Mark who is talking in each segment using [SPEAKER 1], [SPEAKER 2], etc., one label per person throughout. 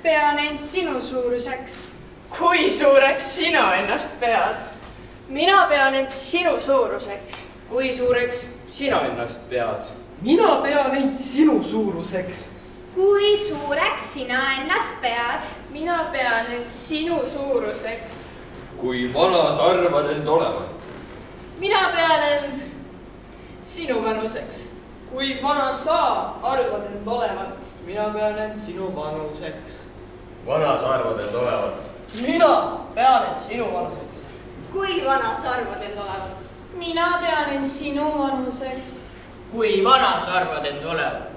[SPEAKER 1] Pean end sinu suuruseks.
[SPEAKER 2] Kui suureks sina ennast pead?
[SPEAKER 3] Mina pean end sinu suuruseks.
[SPEAKER 4] Kui suureks sina ennast pead?
[SPEAKER 5] Mina pean end sinu suuruseks.
[SPEAKER 6] Kui suureks sina ennast pead?
[SPEAKER 2] Mina pean end sinu suuruseks.
[SPEAKER 7] Kui vana sa arvad end olevat?
[SPEAKER 2] Mina pean end sinu vanuseks.
[SPEAKER 3] Kui vana sa arvad end olevat?
[SPEAKER 5] Mina pean end sinu vanuseks.
[SPEAKER 7] Vana sa arvad end olevat?
[SPEAKER 5] Mina pean end sinu vanuseks.
[SPEAKER 6] Kui vana sa arvad end olevat?
[SPEAKER 3] Mina pean end sinu vanuseks.
[SPEAKER 4] Kui vana sa arvad end olevat?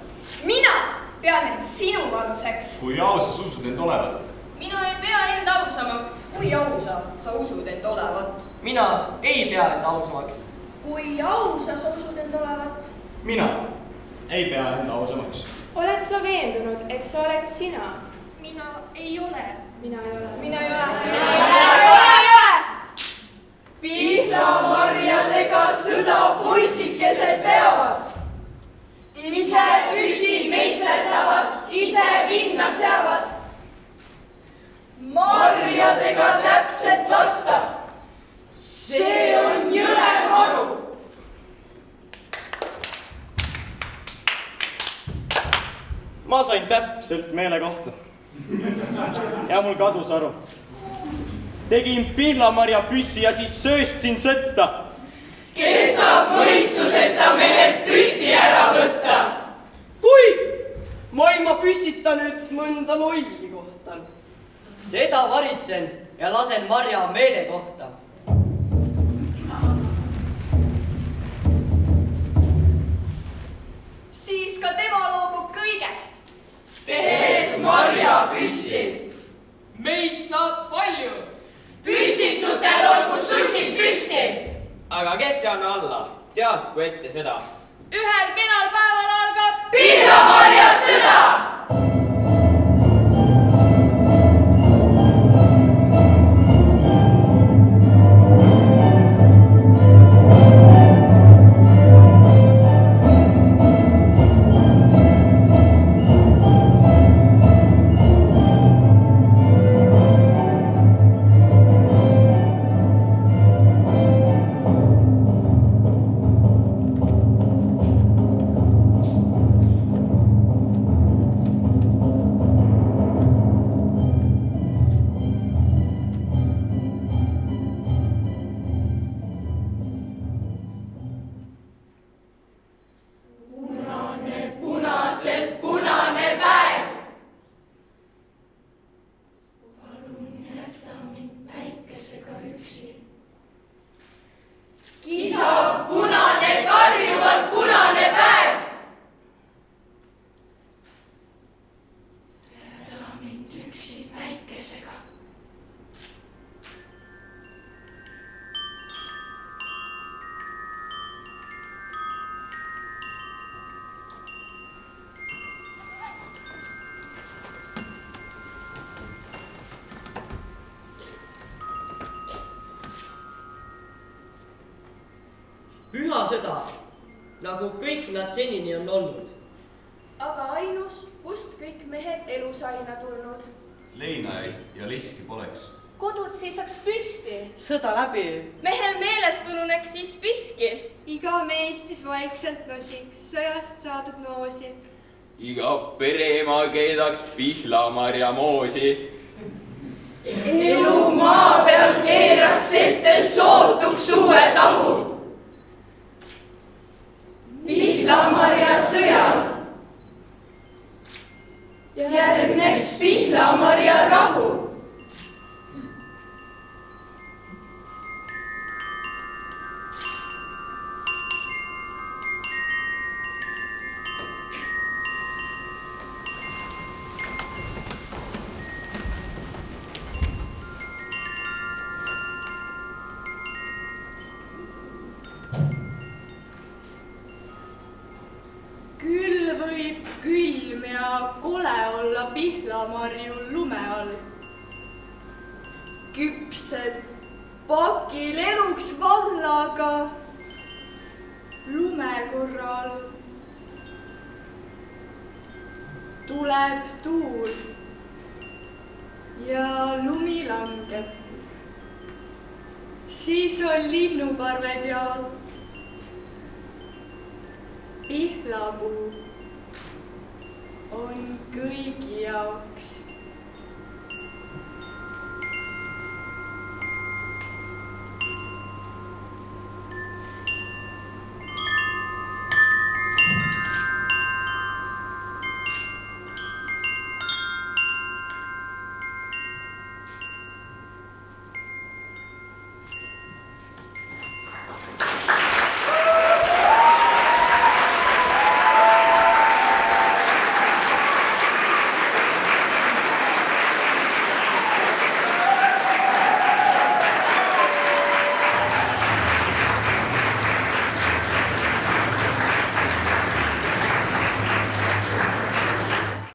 [SPEAKER 1] Mina pean end sinu vanuseks.
[SPEAKER 7] Kui ausas usud end olevat?
[SPEAKER 3] Mina ei pea end ausamaks.
[SPEAKER 8] Kui ausa sa usud end olevat?
[SPEAKER 5] Mina ei pea end ausamaks.
[SPEAKER 6] Kui ausa sa usud end olevat?
[SPEAKER 7] Mina ei pea end ausamaks.
[SPEAKER 3] Oled sa veendunud, et sa oled sina?
[SPEAKER 6] Mina ei ole.
[SPEAKER 3] Mina ei ole.
[SPEAKER 1] Mina ei ole.
[SPEAKER 6] Mina ei ole.
[SPEAKER 5] Pihlamarjadega sõda poisikesed peavad.
[SPEAKER 3] Ise püsi meisterdavad, ise vinna seavad.
[SPEAKER 5] Marjadega täpselt lasta.
[SPEAKER 3] See on jõle maru.
[SPEAKER 9] Ma sain täpselt meele kohta. Ja mul kadus aru. Tegin pihlamarja püssi ja siis sööstsin sõtta.
[SPEAKER 5] Kes saab mõistuseta mehed püssi ära võtta? Kui ma ilma püssita nüüd mõnda lolli kohtan. Teda varitsen ja lasen marja meele kohta.
[SPEAKER 8] Siis ka tema loobub kõigest.
[SPEAKER 5] Tehes marja püssi.
[SPEAKER 3] Meid saab palju.
[SPEAKER 5] Püssitutel olgu sussid püsti.
[SPEAKER 4] Aga kes ei anna alla? Teadku ette seda.
[SPEAKER 3] Ühel kenal päeval algab
[SPEAKER 5] Pihlamarja sõda. Püha sõda, nagu kõik nad senini on olnud.
[SPEAKER 3] aga ainus, kust kõik mehed elusaina tulnud.
[SPEAKER 7] Leinajaid ja liski poleks.
[SPEAKER 3] Kodud seisaks püsti.
[SPEAKER 5] Sõda läbi.
[SPEAKER 3] Mehel meelest ununeks siis püski.
[SPEAKER 1] Iga mees siis vaikselt nosiks sõjast saadud noosi.
[SPEAKER 7] Iga peremaa keedaks pihlamarja moosi.
[SPEAKER 5] Elu maa peal keeraks ette sootuks uue tahu. Pihlamarja sõjal järgneks Pihlamarja rahu.
[SPEAKER 3] Küll võib külm ja kole olla pihlamarjul lume all. Küpsed pakil eluks vallaga lume korral. Tuleb tuul langeb, siis on linnuparved ja pihlapuu on kõigi jaoks.